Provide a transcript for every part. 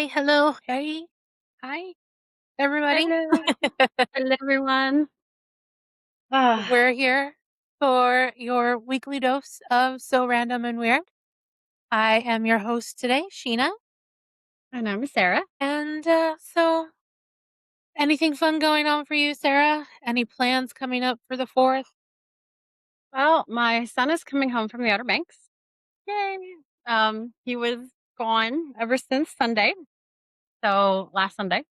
Hi, hello, hey, hi, everybody. Hello. Hello, everyone. Ah, We're here for your weekly dose of So Random and Weird. I am your host today, Sheena. and I'm Sarah. And so, anything fun going on for you, Sarah? Any plans coming up for the 4th? Well, my son is coming home from the Outer Banks. Yay. He was gone ever since Sunday, so last Sunday.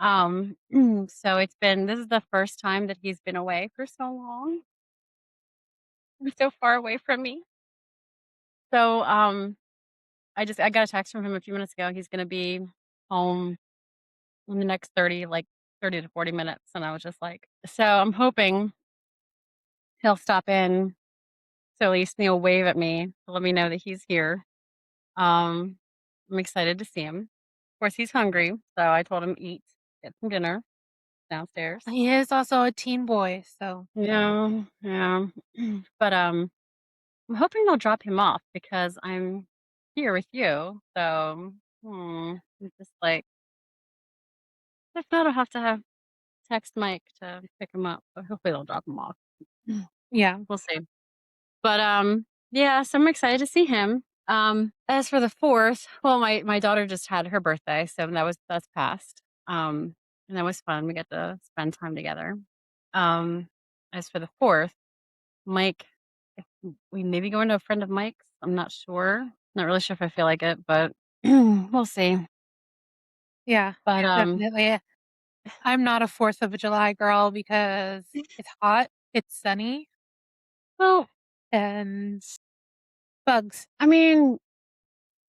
So this is the first time that he's been away for so long and so far away from me. So, I got a text from him a few minutes ago. He's gonna be home in the next 30 to 40 minutes, and I was just like, so I'm hoping he'll stop in. So at least he'll wave at me to let me know that he's here. Um, I'm excited to see him. Of course, he's hungry, so I told him eat, get some dinner downstairs. He is also a teen boy, so Yeah, yeah. But I'm hoping they'll drop him off because I'm here with you. So it's just like if not, I'll have text Mike to pick him up. But hopefully they'll drop him off. yeah. We'll see. But yeah, so I'm excited to see him. As for the 4th, well, my daughter just had her birthday, so that's past. And that was fun. We got to spend time together. Um, as for the 4th, Mike, if we maybe going to a friend of Mike's. I'm not sure. Not really sure if I feel like it, but we'll see. Yeah, But definitely. I'm not a 4th of July girl because it's hot, it's sunny, well, and bugs. I mean,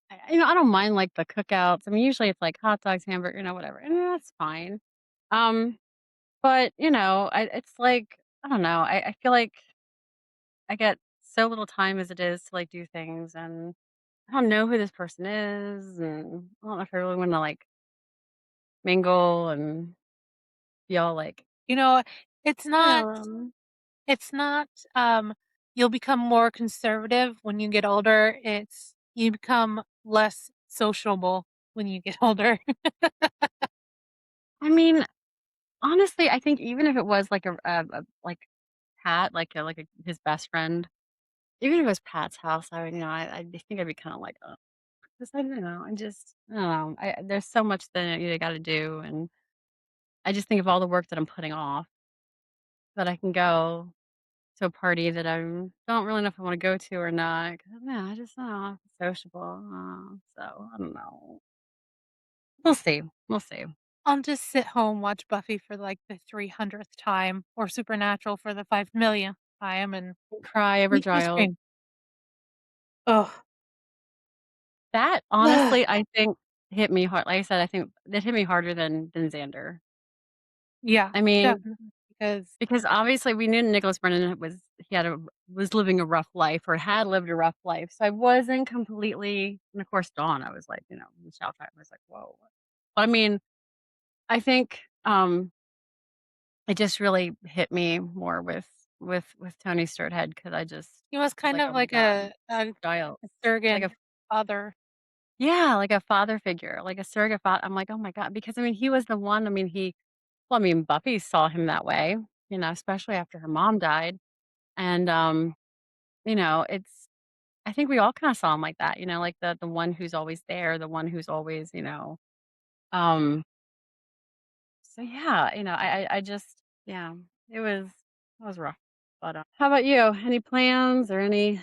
I don't mind like the cookouts. I mean, usually it's like hot dogs, hamburger, whatever, and that's fine. Um, But, it's like, I don't know, I feel like I get so little time as it is to, like, do things, and I don't know who this person is, and I don't know if I really wanna, like, mingle and be all like, You know, it's you not know, it's not, you'll become more conservative when you get older, it's you become less sociable when you get older. I mean, honestly, I think even if it was like like Pat, like his best friend, even if it was Pat's house, I would, I think I'd be kinda like, "Ugh," 'cause I don't know, I don't know, there's so much that you gotta do, and I just think of all the work that I'm putting off that I can go to a party that I don't really know if I wanna go to or not, 'cause, yeah, I just don't know if it's sociable, so I don't know. We'll see, we'll see. I'll just sit home, watch Buffy for, like, the 300th time or Supernatural for the 5 millionth time and Cry over eat ice Giles. cream. Ugh. That, honestly, I think hit me hard. Like I said, I think it hit me harder than Xander. Yeah, I mean, definitely, because because obviously we knew Nicholas Brennan was living a rough life or had lived a rough life, so I wasn't completely, and of course, Dawn, I was like, Michelle I was like, "Whoa." But I mean, I think, it just really hit me more with Tony Sturthead because I just he was was kind like, of "Oh my like god, a Giles." Like surrogate a father. Yeah, like a father figure, like a surrogate father. I'm like, "Oh my god," because, I mean, he was the one. I mean, Buffy saw him that way, especially after her mom died, and, it's I think we all kinda saw him like that, like the one who's always there, the one who's always, um so yeah, I just yeah, it was rough, but, how about you? Any plans or any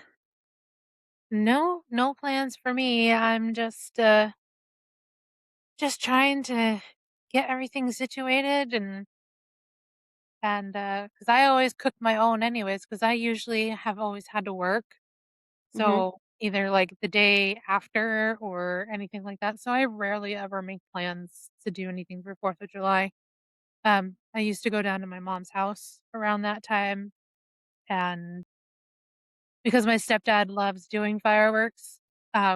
No, no plans for me. I'm just trying to get everything situated because I always cook my own anyways, because I usually have always had to work. Mhm. So either like the day after or anything like that. So I rarely ever make plans to do anything for 4th of July. I used to go down to my mom's house around that time, and because my stepdad loves doing fireworks,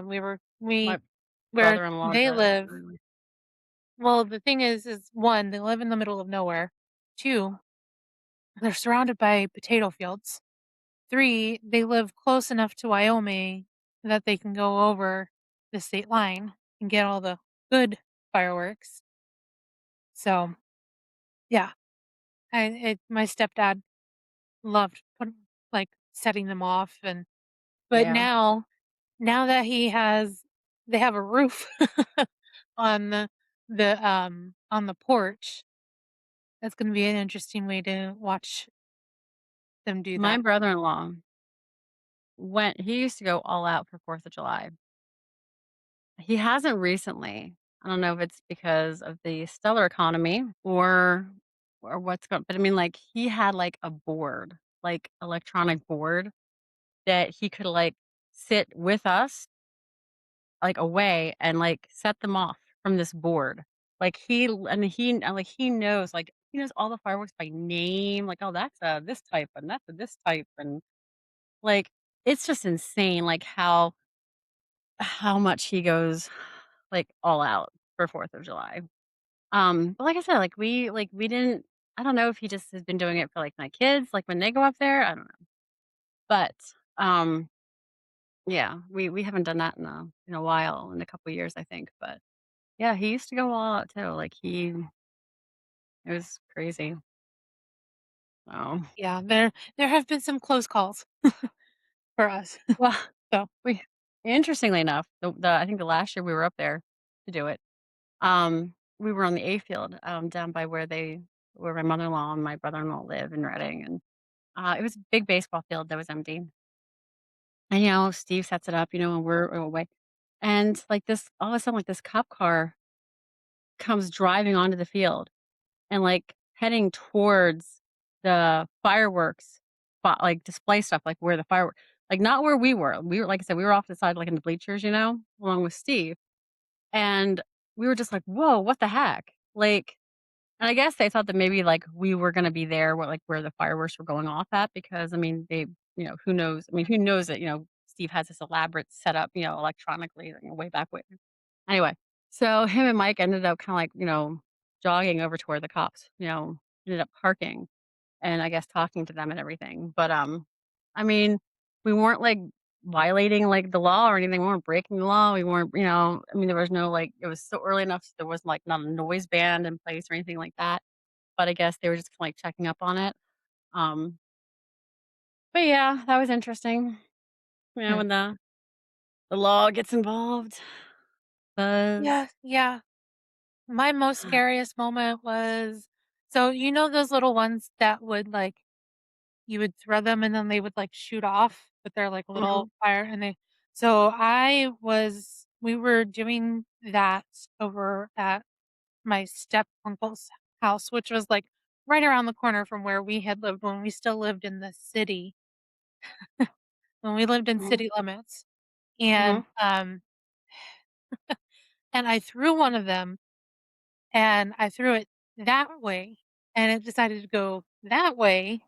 we were we My where brother-in-law they does, live. really. Well, the thing is 1, they live in the middle of nowhere. 2, they're surrounded by potato fields. 3, they live close enough to Wyoming that they can go over the state line and get all the good fireworks. So, yeah, my stepdad loved setting them off, and but Yeah. now that they have a roof on on the porch. That's gonna be an interesting way to watch them do My that. brother-in-law he used to go all out for 4th of July. He hasn't recently. I don't know if it's because of the stellar economy or what's going, but I mean, like, he had, like, a board, like, electronic board that he could, like, sit with us, like, away and, like, set them off from this board. Like, he knows, like, he knows all the fireworks by name, like, "Oh, that's a this type, and that's a this type," and, like, it's just insane, like, how much he goes, like, all out for 4th of July. But like I said, we didn't I don't know if he just has been doing it for, like, my kids, like, when they go up there, I don't know. But, um, yeah, we haven't done that in a while, in a couple years, I think, but yeah, he used to go all out too, like, it was crazy. So, Yeah, there have been some close calls for us. well, So, we interestingly enough, the I think the last year we were up there to do it, we were on the A field, down by where my mother-in-law and my brother-in-law live in Reading, and, it was a big baseball field that was empty. And, Steve sets it up, and we're away. And, like, this all of a sudden, like, this cop car comes driving onto the field and, like, heading towards the fireworks spot, like, display stuff, like, where the firework like, not where we were. We were like I said, we were off to the side, like, in the bleachers, along with Steve. And we were just like, "Whoa, what the heck?" Like, and I guess they thought that maybe, like, we were gonna be there where the fireworks were going off at because, I mean, who knows? I mean, who knows that, Steve has this elaborate setup, electronically, way back when. Anyway, so him and Mike ended up kinda, like, jogging over to where the cops, ended up parking and I guess talking to them and everything. But, I mean, we weren't, like, violating, like, the law or anything. We weren't breaking the law. We weren't, I mean, there was no, like, it was so early enough, so there wasn't, like, not a noise ban in place or anything like that. But I guess they were just, like, checking up on it. Um, but yeah, that was interesting, hmm. when the law gets involved. Yeah, 'Cause yeah. My most scariest moment was so those little ones that you would throw them and then they would, shoot off, but they're, Mhm, little fire and they so I was we were doing that over at my step uncle's house, which was, right around the corner from where we had lived when we still lived in the city, when we lived in mhm, city limits, mhm. and I threw one of them, and I threw it that way, and it decided to go that way,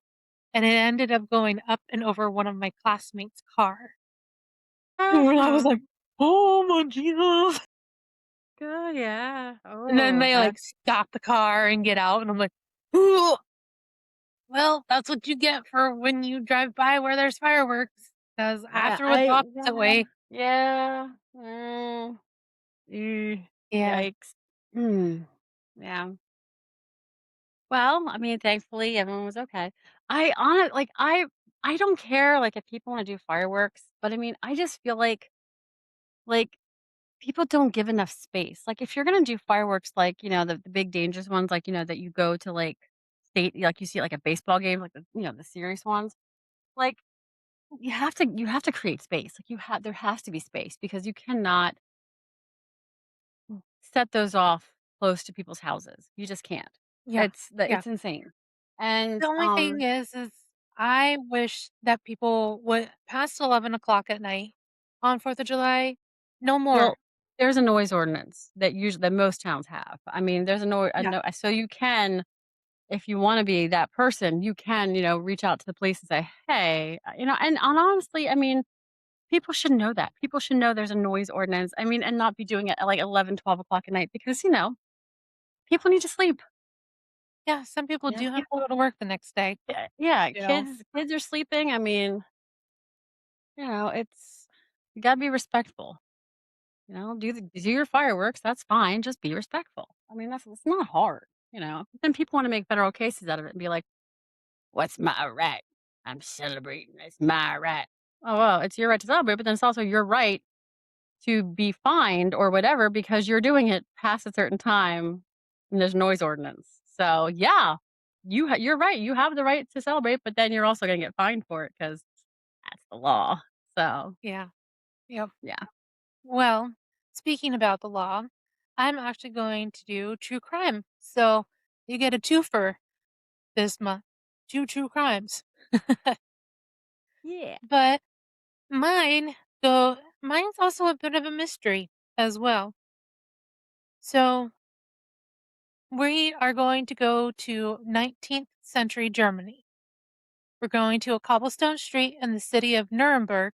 and it ended up going up and over one of my classmates' car. And I was Uh-huh. like, "Oh my Jesus." Good, yeah. And then Oh, they, that's stop the car and get out, and I'm like, "Ooh, well, that's what you get for when you drive by where there's fireworks." Because I threw it the opposite way. yeah. Mm, Yeah. yikes. Mm, yeah. Well, I mean, thankfully, everyone was okay. I don't care, like, if people wanna do fireworks, but, I mean, I just feel like, people don't give enough space. Like, if you're gonna do fireworks, like, the big dangerous ones, like, that you go to, like, like, you see at, like, a baseball game, like, the serious ones, like, you have to create space. Like, there has to be space because you cannot set those off close to people's houses. You just can't. Yeah. Yeah. It's insane. And, The only thing is I wish that people would past 11 o'clock at night on 4th of July, no more. well, there's a noise ordinance that most towns have. I mean, there's a Yeah. no so you can, if you wanna be that person, you can, reach out to the police and say, "Hey," and honestly, I mean, people should know that. People should know there's a noise ordinance. I mean, and not be doing it at, like, 11, 12 o'clock at night because, people need to sleep. Yeah, some people do have to People go to work the next day, yeah, you know? kids are sleeping. I mean, it's you gotta be respectful. Do your fireworks, that's fine, just be respectful. I mean, that's it's not hard, you know? But then people wanna make federal cases out of it and be like, "What's my right? I'm celebrating, it's my right." Oh, well, it's your right to celebrate, but then it's also your right to be fined or whatever because you're doing it past a certain time and there's noise ordinance. So, yeah, you're right, you have the right to celebrate, but then you're also gonna get fined for it because that's the law. So, Yeah. Yep. yeah. Well, speaking about the law, I'm actually going to do true crime. So you get a twofer this month. Two true crimes. Yeah. But mine's also a bit of a mystery as well. So we are going to go to 19th century Germany. We're going to a cobblestone street in the city of Nuremberg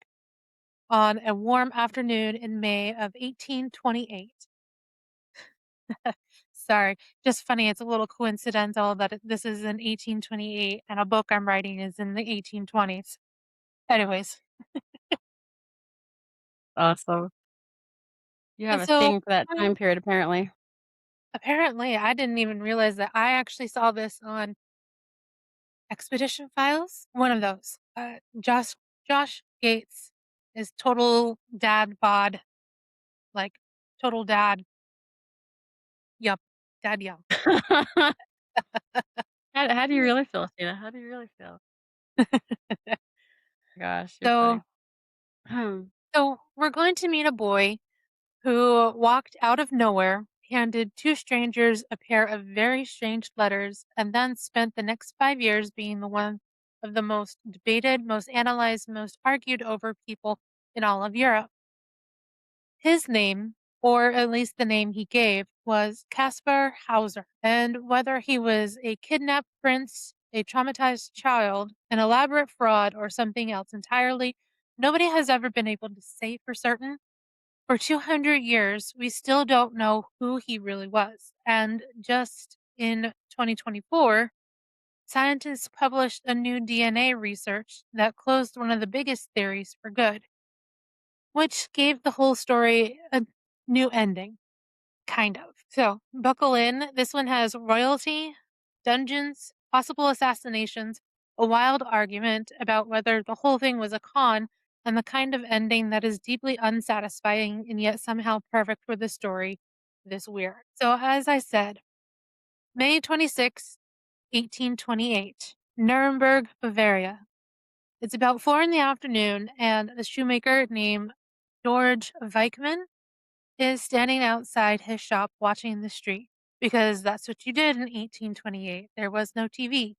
on a warm afternoon in May of 1828. Sorry, just funny. It's a little coincidental that this is in 1828 and a book I'm writing is in the 1820s. Anyways, Awesome. You have and a so thing for that um, time period, apparently. apparently I didn't even realize that I actually saw this on Expedition Files. One of those. Josh Gates is total dad bod, like total dad. Yup, dad. Yup. How do you really feel, Sheena? How do you really feel? Gosh, you're So, funny. Hmm. so we're going to meet a boy who walked out of nowhere, handed two strangers a pair of very strange letters, and then spent the next 5 years being the one of the most debated, most analyzed, most argued over people in all of Europe. His name, or at least the name he gave, was Casper Hauser. And whether he was a kidnapped prince, a traumatized child, an elaborate fraud, or something else entirely, nobody has ever been able to say for certain. For 200 years, we still don't know who he really was. And just in 2024, scientists published a new DNA research that closed one of the biggest theories for good, which gave the whole story a new ending, kind of. So, buckle in. This one has royalty, dungeons, possible assassinations, a wild argument about whether the whole thing was a con, and the kind of ending that is deeply unsatisfying and yet somehow perfect for the story this weird. So, as I said, May 26th, 1828, Nuremberg, Bavaria. It's about 4 in the afternoon, and a shoemaker named George Weichmann is standing outside his shop watching the street because that's what you did in 1828. There was no TV.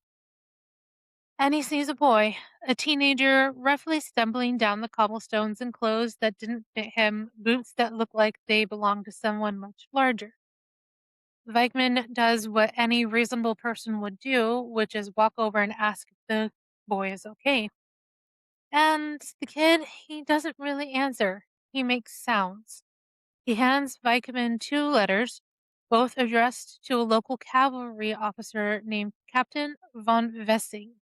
And he sees a boy, a teenager, roughly stumbling down the cobblestones in clothes that didn't fit him, boots that look like they belong to someone much larger. Weichmann does what any reasonable person would do, which is walk over and ask if the boy is okay. And the kid, he doesn't really answer. He makes sounds. He hands Weichmann two letters, both addressed to a local cavalry officer named Captain von Wessing.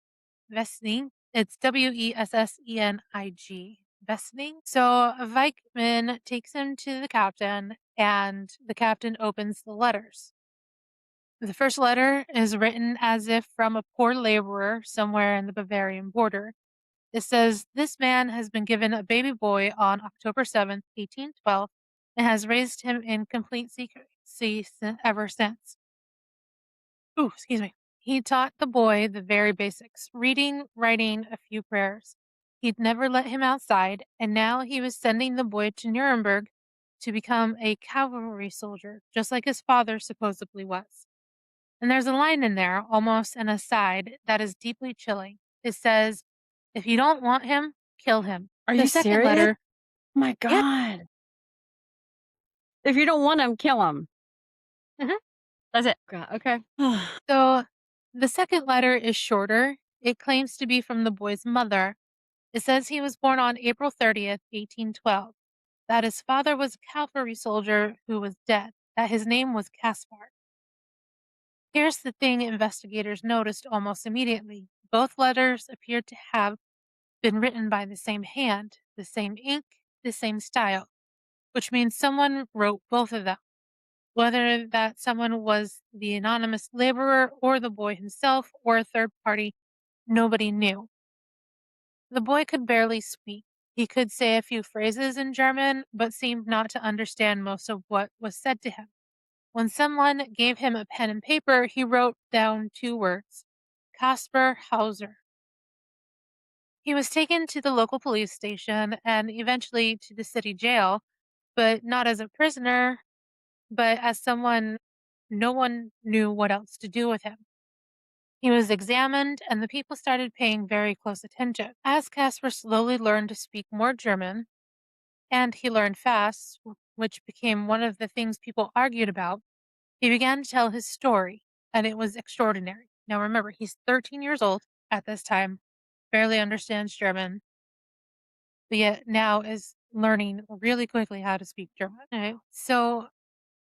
Wessing? It's Wessening. Wessing. So Weichmann takes him to the captain, and the captain opens the letters. The first letter is written as if from a poor laborer somewhere in the Bavarian border. It says, "This man has been given a baby boy on October 7th, 1812, and has raised him in complete secrecy ever since." Ooh, excuse me. He taught the boy the very basics, reading, writing, a few prayers. He'd never let him outside, and now he was sending the boy to Nuremberg to become a cavalry soldier, just like his father supposedly was. And there's a line in there, almost an aside, that is deeply chilling. It says, "If you don't want him, kill him." Are The you second serious? letter, Oh my yeah. god. If you don't want him, kill him. Mhm. That's it. God, okay. So the second letter is shorter. It claims to be from the boy's mother. It says he was born on April 30th, 1812, that his father was a cavalry soldier who was dead, that his name was Kaspar. Here's the thing investigators noticed almost immediately. Both letters appeared to have been written by the same hand, the same ink, the same style. which means someone wrote both of them. Whether that someone was the anonymous laborer or the boy himself or a third party, nobody knew. The boy could barely speak. He could say a few phrases in German, but seemed not to understand most of what was said to him. When someone gave him a pen and paper, he wrote down two words: Casper Hauser. He was taken to the local police station and eventually to the city jail, but not as a prisoner, but as someone no one knew what else to do with him. He was examined, and the people started paying very close attention. As Caspar slowly learned to speak more German, and he learned fast, which became one of the things people argued about, he began to tell his story, and it was extraordinary. Now remember, he's 13 years old at this time, barely understands German, but yet now is learning really quickly how to speak German. Okay. So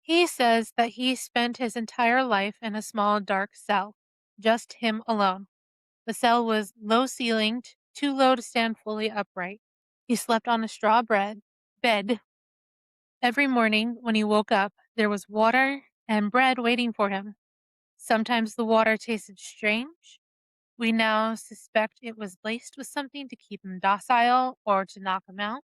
he says that he spent his entire life in a small dark cell, just him alone. The cell was low ceilinged, too low to stand fully upright. He slept on a straw bed. Every morning when he woke up, there was water and bread waiting for him. Sometimes the water tasted strange. We now suspect it was laced with something to keep him docile or to knock him out.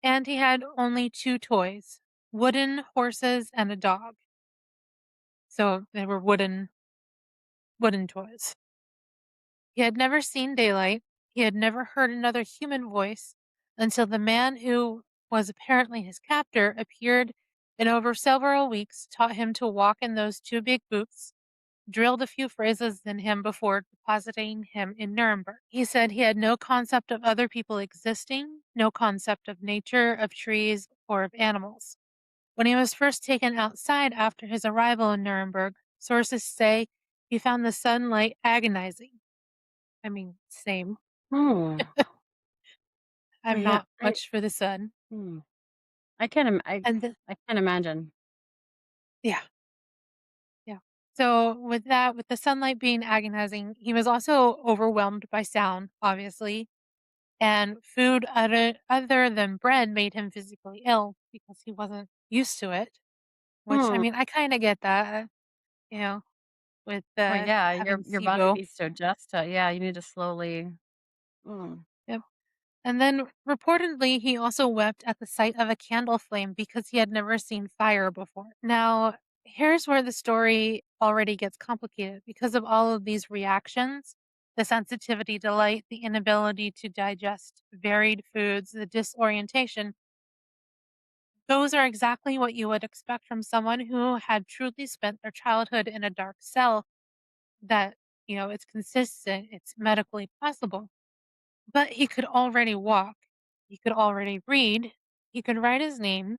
And he had only two toys: wooden horses and a dog. So they were wooden toys. He had never seen daylight. He had never heard another human voice until the man who was apparently his captor appeared and over several weeks taught him to walk in those two big boots, drilled a few phrases in him before depositing him in Nuremberg. He said he had no concept of other people existing, no concept of nature, of trees, or of animals. When he was first taken outside after his arrival in Nuremberg, sources say he found the sunlight agonizing. I mean, same. Hmm. Oh, I'm yeah. not much for the sun. Hmm. I can't. And the I can't imagine. Yeah, yeah. So with that, with the sunlight being agonizing, he was also overwhelmed by sound, obviously, and food other than bread made him physically ill because he wasn't used to it. Which I Hmm. mean, I kind of get that, you know, with Well, yeah. having Your body SIBO. needs to adjust to. Yeah, you need to slowly. Mm. Yep. And then reportedly, he also wept at the sight of a candle flame because he had never seen fire before. Now, here's where the story already gets complicated because of all of these reactions: the sensitivity to light, the inability to digest varied foods, the disorientation. Those are exactly what you would expect from someone who had truly spent their childhood in a dark cell. That, it's consistent, it's medically possible. But he could already walk, he could already read, he could write his name.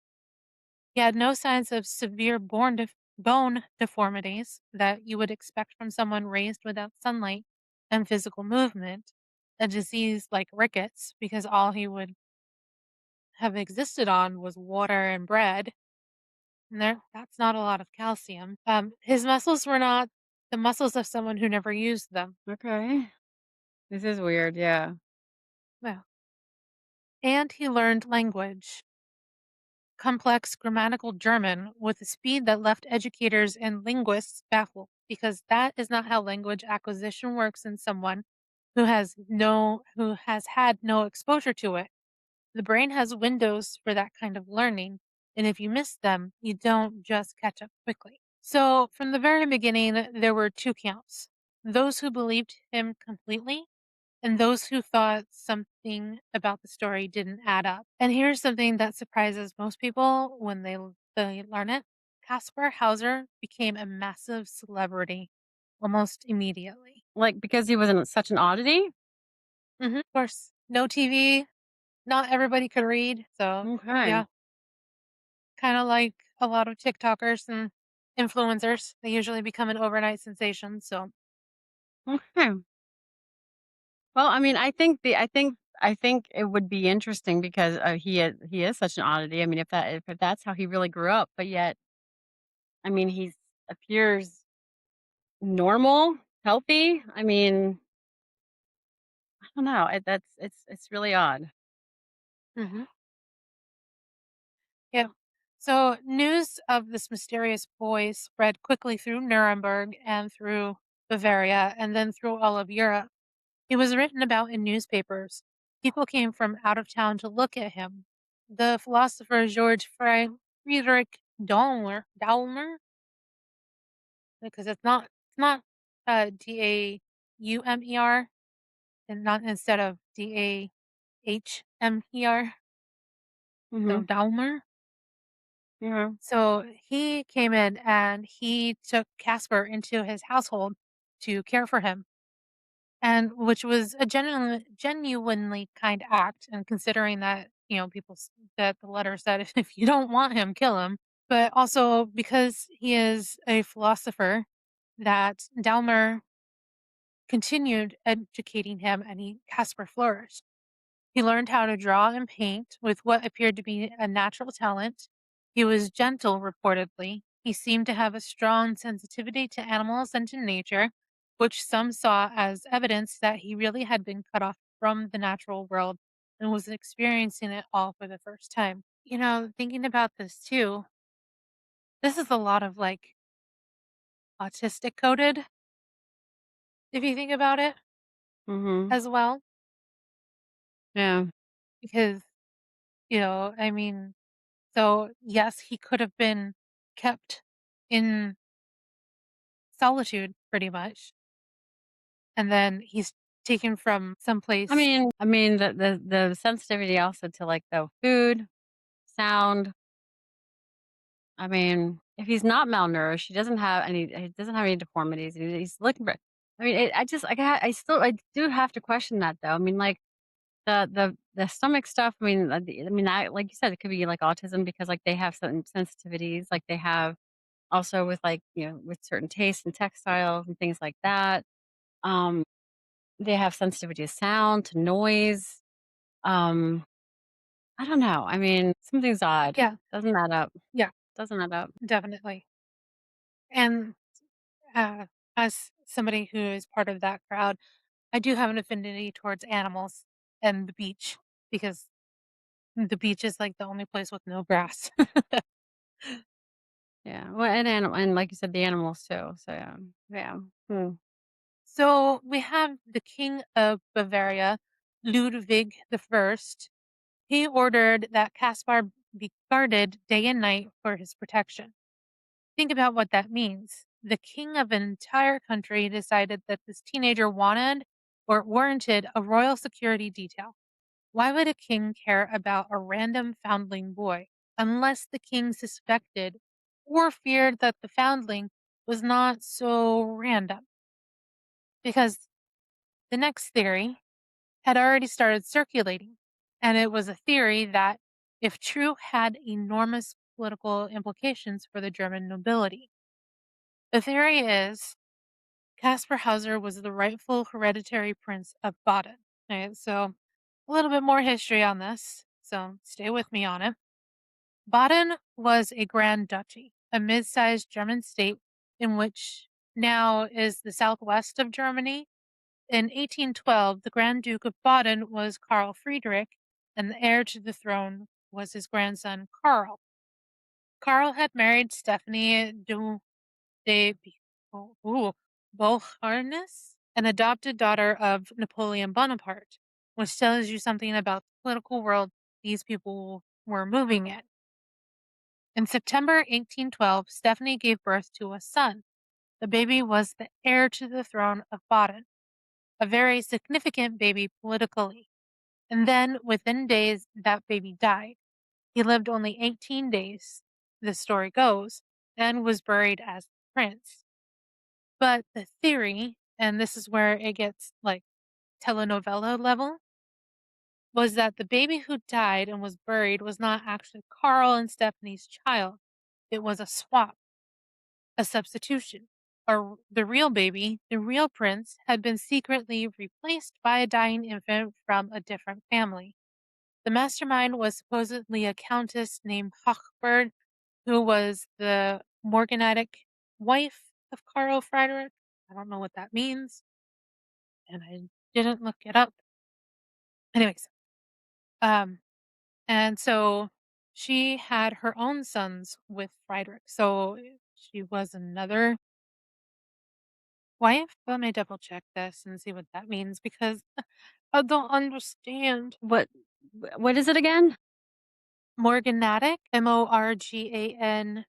He had no signs of severe bone deformities that you would expect from someone raised without sunlight and physical movement, a disease like rickets, because all he would have existed on was water and bread. And that's not a lot of calcium. His muscles were not the muscles of someone who never used them. Okay. This is weird. Yeah. Well, and he learned language, complex grammatical German, with a speed that left educators and linguists baffled, because that is not how language acquisition works in someone who has had no exposure to it. The brain has windows for that kind of learning, and if you miss them, you don't just catch up quickly. So, from the very beginning, there were two camps: those who believed him completely and those who thought something about the story didn't add up. And here's something that surprises most people when they learn it: Kaspar Hauser became a massive celebrity almost immediately. Like because he wasn't such an oddity. Of course, no TV, not everybody could read. So, Okay. yeah, kind of like a lot of TikTokers and influencers. They usually become an overnight sensation. So, Okay. Well, I mean, I think it would be interesting because he is such an oddity. I mean, if that's how he really grew up, but yet, I mean, he appears normal, healthy. I mean, I don't know. It's really odd. mhm. Yeah. So news of this mysterious boy spread quickly through Nuremberg and through Bavaria and then through all of Europe. He was written about in newspapers. People came from out of town to look at him. The philosopher Friedrich Daulmer, because it's not Daumer and not instead of Dahmer. So Mhm. Daulmer. Yeah. So he came in and he took Casper into his household to care for him, and which was a genuinely kind act. And considering that that the letter said if you don't want him, kill him, but also because he is a philosopher, that Dalmer continued educating him, and he Casper flourished. He learned how to draw and paint with what appeared to be a natural talent. He was gentle, reportedly. He seemed to have a strong sensitivity to animals and to nature, which some saw as evidence that he really had been cut off from the natural world and was experiencing it all for the first time. Thinking about this too, this is a lot of like autistic coded, if you think about it Mhm. as well, Yeah. because, I mean, so, yes, he could have been kept in solitude pretty much, and then he's taken from someplace. The sensitivity also to, like, the food, sound. I mean, if he's not malnourished, he doesn't have any deformities, he's looking for I mean, I just I do have to question that, though. I mean, like, the stomach stuff, I like you said, it could be, like, autism because, like, they have certain sensitivities, like, they have also with, like, with certain tastes and textiles and things like that. Um, they have sensitivity to sound, to noise. Um, I don't know. I mean, something's odd. Yeah, Doesn't add up. yeah, Doesn't add up. definitely. And, uh, as somebody who is part of that crowd, I do have an affinity towards animals and the beach because the beach is, like, the only place with no grass. Yeah. Well, and like you said, the animals too. So yeah. Yeah. Hmm. So, we have the King of Bavaria, Ludwig the First. He ordered that Kaspar be guarded day and night for his protection. Think about what that means. The king of an entire country decided that this teenager wanted or warranted a royal security detail. Why would a king care about a random foundling boy unless the king suspected or feared that the foundling was not so random? Because the next theory had already started circulating, and it was a theory that, if true, had enormous political implications for the German nobility. The theory is Caspar Hauser was the rightful hereditary prince of Baden. Right, so a little bit more history on this, so stay with me on it. Baden was a grand duchy, a mid sized German state in which now is the southwest of Germany. In 1812, the Grand Duke of Baden was Karl Friedrich, and the heir to the throne was his grandson Karl. Karl had married Stephanie de Beauharnais, an adopted daughter of Napoleon Bonaparte, which tells you something about the political world these people were moving in. In September 1812, Stephanie gave birth to a son. The baby was the heir to the throne of Baden, a very significant baby politically. And then within days, that baby died. He lived only 18 days, the story goes, and was buried as prince. But the theory, and this is where it gets like telenovela level, was that the baby who died and was buried was not actually Carl and Stephanie's child. It was a swap, a substitution. Or the real baby, the real prince, had been secretly replaced by a dying infant from a different family. The mastermind was supposedly a countess named Hochberg, who was the morganatic wife of Karl Friedrich. I don't know what that means, and I didn't look it up. Anyways, um, and so She had her own sons with Friedrich, so she was another wife? Let me double check this and see what that means because I don't understand. What what is it again? Morganatic, Morganatic.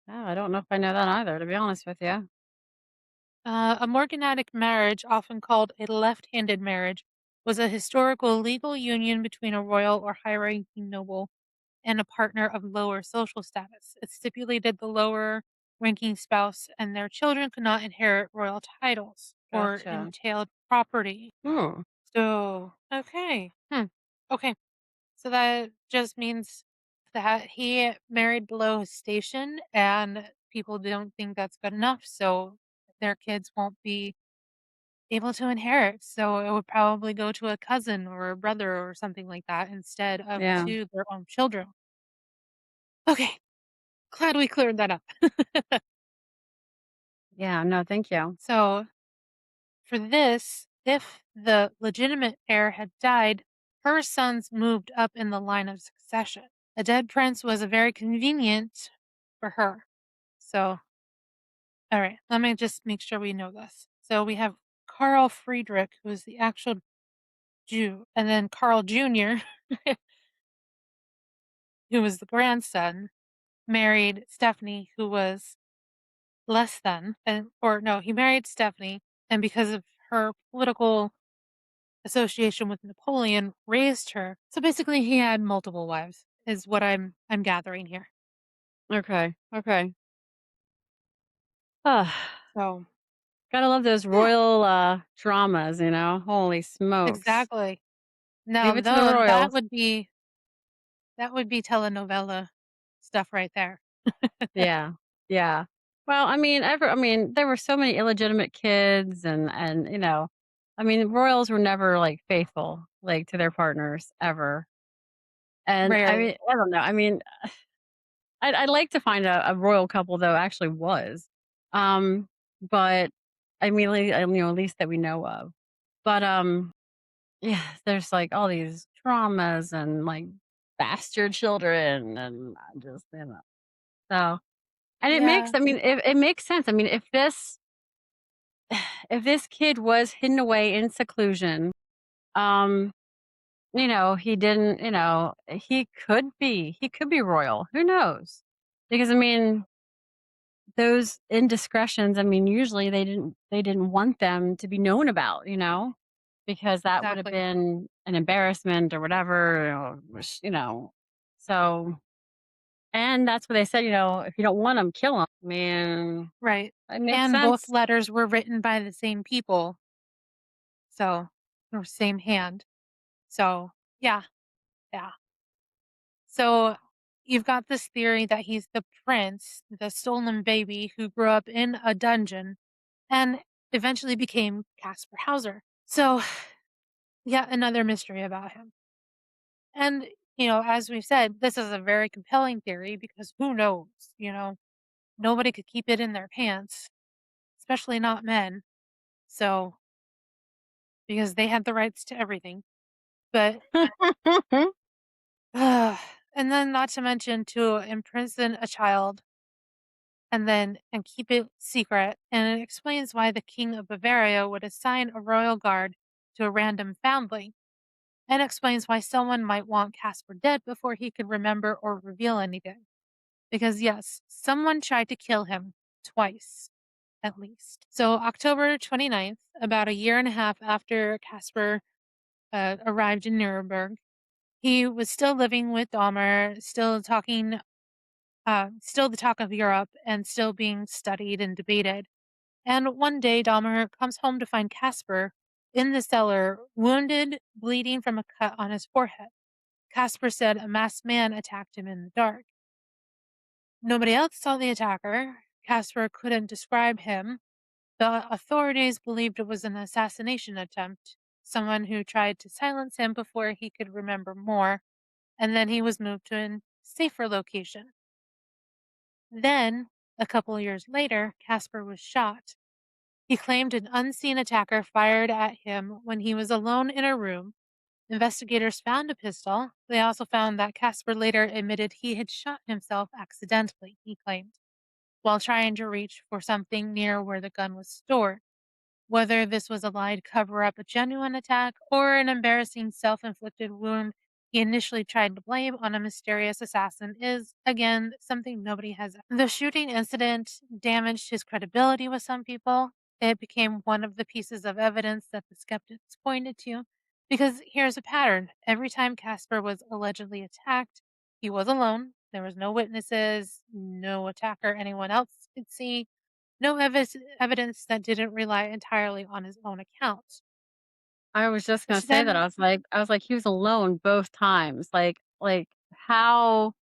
Oh, I don't know if I know that either, to be honest with you. A morganatic marriage, often called a left-handed marriage, was a historical legal union between a royal or high-ranking noble and a partner of lower social status. It stipulated the lower ranking spouse and their children could not inherit royal titles or Gotcha. entailed property. Hmm. So, okay. Okay. So that just means that he married below his station and people don't think that's good enough. So their kids won't be able to inherit. So it would probably go to a cousin or a brother or something like that instead of Yeah. to their own children. Okay. Glad we cleared that up. Yeah, no, thank you. So for this, if the legitimate heir had died, her sons moved up in the line of succession. A dead prince was a very convenient for her. So, all right, let me just make sure we know this. So we have Carl Friedrich, who is the actual Jew, and then Carl Jr., who was the grandson, married Stephanie, who was less than, and or no, he married Stephanie, and because of her political association with Napoleon, raised her. So basically, he had multiple wives, is what I'm gathering here. Okay. Okay. Ah, So gotta love those yeah, royal dramas, you know? Holy smokes. exactly. Leave Now, it to the though, royals. that would be telenovela stuff right there. Yeah. Yeah. Well, I mean, there were so many illegitimate kids and I mean, royals were never like faithful like to their partners ever. And I mean, Rarely, I don't know. I mean, I'd like to find a royal couple though actually was. Um, but I mean, at least that we know of. But yeah, there's like all these traumas and like bastard children and I just so and it makes yeah, I mean it makes sense. I mean, if this kid was hidden away in seclusion, um, he didn't, he could be royal. Who knows? Because I mean, those indiscretions, I mean, usually they didn't want them to be known about, because that would have exactly, been an embarrassment or whatever, So, and that's what they said, if you don't want them, kill them. I mean, right. it makes And both sense. letters were written by the same people, so or same hand. So yeah, yeah. So you've got this theory that he's the prince, the stolen baby who grew up in a dungeon and eventually became Casper Hauser. So, yet another mystery about him. And, as we've said, this is a very compelling theory because who knows, nobody could keep it in their pants, especially not men. So, because they had the rights to everything. But, and then not to mention to imprison a child and keep it secret. And it explains why the king of Bavaria would assign a royal guard to a random foundling and explains why someone might want Caspar dead before he could remember or reveal anything. Because, yes, someone tried to kill him twice, at least. So, October 29th, about a year and a half after Caspar arrived in Nuremberg, he was still living with Dahmer, still the talk of Europe, and still being studied and debated. And one day, Dahmer comes home to find Caspar in the cellar, wounded, bleeding from a cut on his forehead. Caspar said a masked man attacked him in the dark. Nobody else saw the attacker. Caspar couldn't describe him. The authorities believed it was an assassination attempt, someone who tried to silence him before he could remember more, and then he was moved to a safer location. Then, a couple years later, Caspar was shot. He claimed an unseen attacker fired at him when he was alone in a room. Investigators found a pistol. They also found that Casper later admitted he had shot himself accidentally, he claimed, while trying to reach for something near where the gun was stored. Whether this was a lie to cover up a genuine attack or an embarrassing self inflicted wound he initially tried to blame on a mysterious assassin is, again, something nobody has. The shooting incident damaged his credibility with some people. It became one of the pieces of evidence that the skeptics pointed to. Because here's a pattern: every time Casper was allegedly attacked, he was alone. There was no witnesses, no attacker anyone else could see, no evidence that didn't rely entirely on his own account. I was just gonna Which say that. then, I was like, he was alone both times. How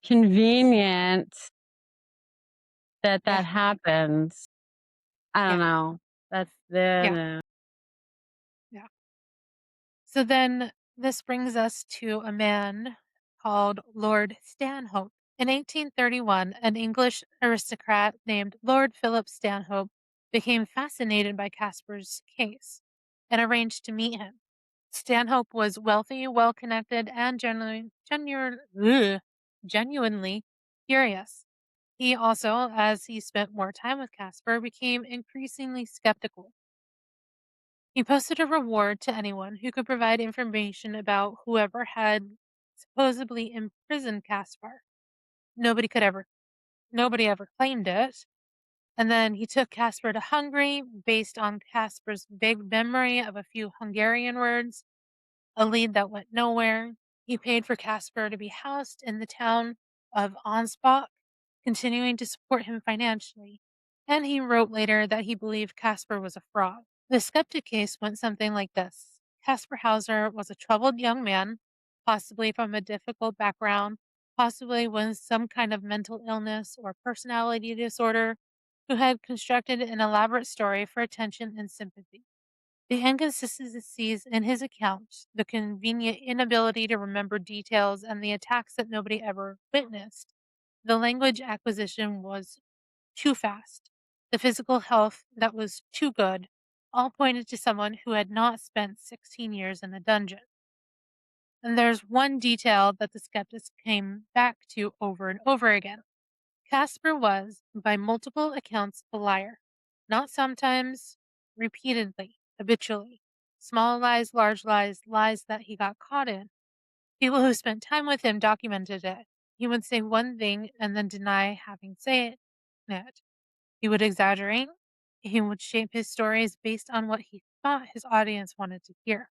convenient that yeah, that happens. I don't yeah, know. That's yeah, the yeah. So then this brings us to a man called Lord Stanhope. In 1831, an English aristocrat named Lord Philip Stanhope became fascinated by Casper's case and arranged to meet him. Stanhope was wealthy, well connected, and genuinely curious. He also, as he spent more time with Casper, became increasingly skeptical. He posted a reward to anyone who could provide information about whoever had supposedly imprisoned Kaspar. Nobody could ever Nobody ever claimed it. And then he took Caspar to Hungary based on Caspar's vague memory of a few Hungarian words, a lead that went nowhere. He paid for Caspar to be housed in the town of Ansbach, continuing to support him financially. And he wrote later that he believed Caspar was a fraud. The skeptic case went something like this: Casper Hauser was a troubled young man, possibly from a difficult background, possibly with some kind of mental illness or personality disorder, who had constructed an elaborate story for attention and sympathy. The inconsistencies in his account, the convenient inability to remember details, and the attacks that nobody ever witnessed, the language acquisition was too fast, the physical health that was too good, all pointed to someone who had not spent 16 years in a dungeon. And there's one detail that the skeptics came back to over and over again. Casper was, by multiple accounts, a liar. Not sometimes, repeatedly, habitually. Small lies, large lies, lies that he got caught in. People who spent time with him documented it. He would say one thing and then deny having said it. He would exaggerate. He would shape his stories based on what he thought his audience wanted to hear.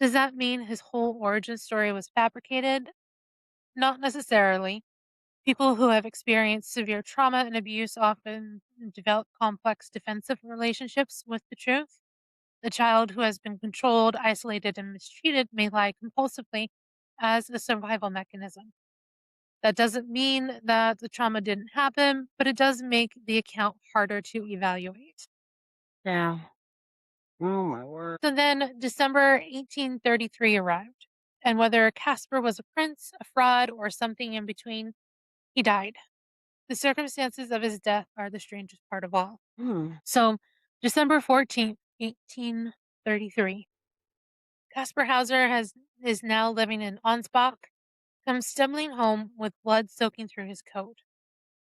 Does that mean his whole origin story was fabricated? Not necessarily. People who have experienced severe trauma and abuse often develop complex defensive relationships with the truth. The child who has been controlled, isolated, and mistreated may lie compulsively as a survival mechanism. That doesn't mean that the trauma didn't happen, but it does make the account harder to evaluate. yeah. Oh my word. So then December 1833 arrived, and whether Casper was a prince, a fraud, or something in between, he died. The circumstances of his death are the strangest part of all. Hmm. So, December 14th, 1833, Casper Hauser is now living in Ansbach, comes stumbling home with blood soaking through his coat.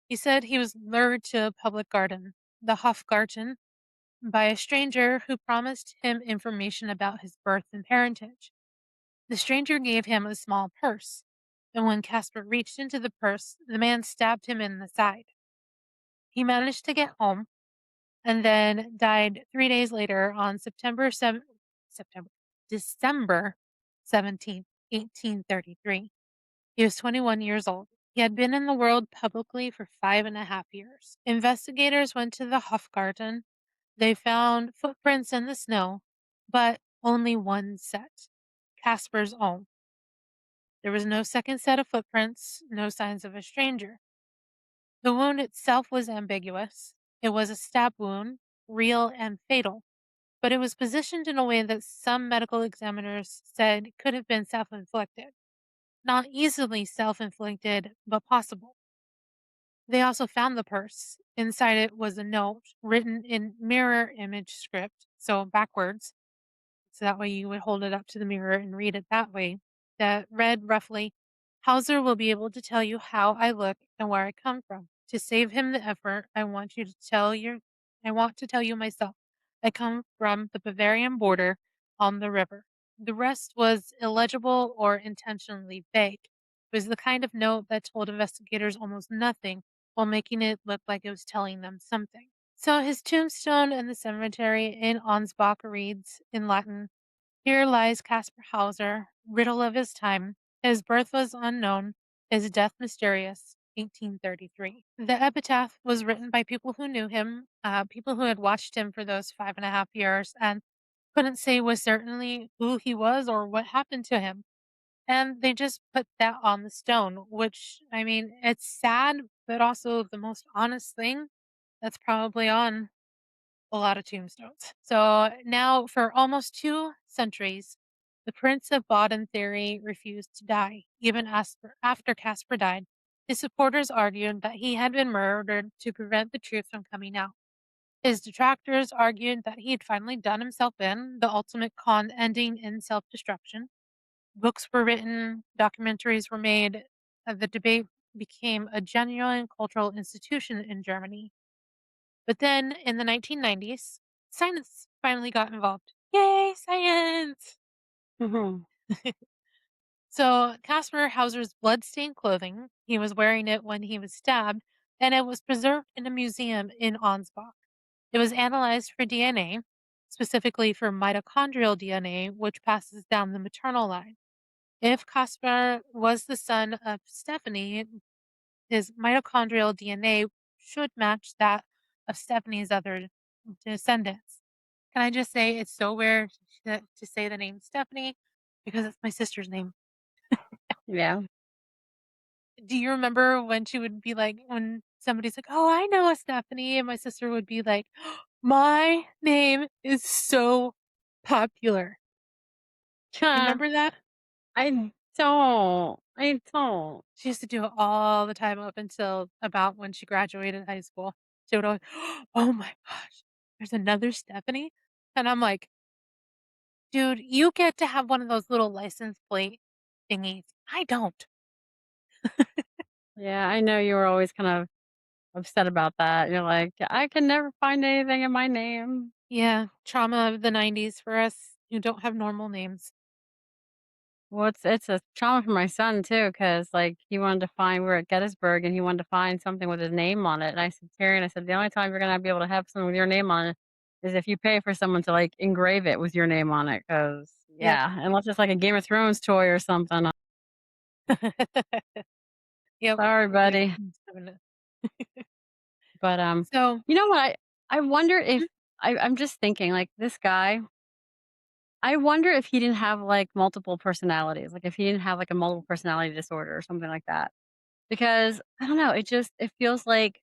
He said he was lured to a public garden, the Hofgarten, by a stranger who promised him information about his birth and parentage. The stranger gave him a small purse, and when Casper reached into the purse, the man stabbed him in the side. He managed to get home and then died 3 days later on September December 17th, 1833. He was 21 years old. He had been in the world publicly for 5.5 years. Investigators went to the Hofgarten. They found footprints in the snow, but only one set, Casper's own. There was no second set of footprints, no signs of a stranger. The wound itself was ambiguous. It was a stab wound, real and fatal, but it was positioned in a way that some medical examiners said could have been self inflicted. Not easily self inflicted, but possible. They also found the purse. Inside it was a note written in mirror image script, so backwards. So that way you would hold it up to the mirror and read it that way. That read roughly, Hauser will be able to tell you how I look and where I come from. To save him the effort, I want to tell you myself. I come from the Bavarian border on the river. The rest was illegible or intentionally vague. It was the kind of note that told investigators almost nothing while making it look like it was telling them something. So his tombstone in the cemetery in Ansbach reads in Latin, "Here lies Casper Hauser, riddle of his time. His birth was unknown, his death mysterious. 1833." The epitaph was written by people who knew him, people who had watched him for those 5.5 years and couldn't say with certainty who he was or what happened to him. And they just put that on the stone, which, I mean, it's sad, but also the most honest thing that's probably on a lot of tombstones. So now, for almost 2 centuries, the Prince of Baden theory refused to die. Even after Caspar died, his supporters argued that he had been murdered to prevent the truth from coming out. His detractors argued that he had finally done himself in, the ultimate con ending in self destruction. Books were written, documentaries were made, the debate became a genuine cultural institution in Germany. But then in the 1990s, science finally got involved. Yay, science! Mhm. So Caspar Hauser's bloodstained clothing, he was wearing it when he was stabbed, and it was preserved in a museum in Ansbach. It was analyzed for DNA, specifically for mitochondrial DNA, which passes down the maternal line. If Kaspar was the son of Stephanie, his mitochondrial DNA should match that of Stephanie's other descendants. Can I just say it's so weird to say the name Stephanie because it's my sister's name. Yeah. Do you remember when she would be like, when somebody's like, "Oh, I know a Stephanie," and my sister would be like, "My name is so popular." You Huh. remember that? I don't. I don't. She used to do it all the time up until about when she graduated high school. She would always, "Oh my gosh, there's another Stephanie?" And I'm like, "Dude, you get to have one of those little license plate thingies. I don't." Yeah, I know you were always kind of upset about that. You're like, "I can never find anything in my name." Yeah, trauma of the 90s for us who don't have normal names. Well, it's a trauma for my son too, because like, he wanted to find we were at Gettysburg, and he wanted to find something with his name on it, and I said, "Terry," I said, "the only time you're gonna be able to have something with your name on it is if you pay for someone to, like, engrave it with your name on it, because Yep. yeah, unless it's like a Game of Thrones toy or something." Yep. Sorry, Yep. buddy. But, So you know what? I wonder if mhm, I'm just thinking, like, this guy, I wonder if he didn't have, like, multiple personalities, like, if he didn't have, like, a multiple personality disorder or something like that. Because, I don't know, it feels like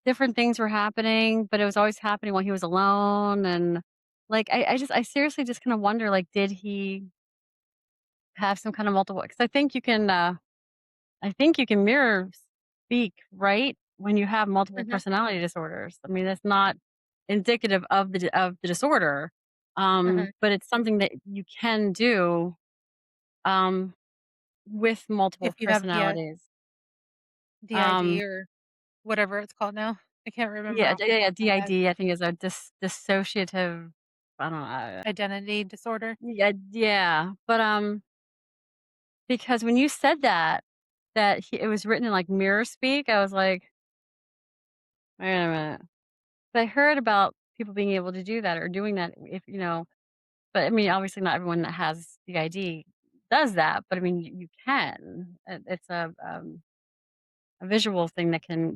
different things were happening, but it was always happening while he was alone, and, like, I seriously just kinda wonder, like, did he have some kind of multiple? Because I think you can mirror speak, right? When you have multiple mhm, personality disorders. I mean, that's not indicative of of the disorder, mhm. but it's something that you can do, um, with multiple If you have personalities. DID Um, or whatever it's called now. I can't remember yeah, off the top of my head. DID, I think is a dissociative. I don't know. Identity disorder. Yeah, yeah, but because when you said it was written in like mirror speak, I was like, wait a minute. I heard about people being able to do that or doing that if but I mean, obviously not everyone that has the ID does that, but I mean, you can. It's a visual thing that can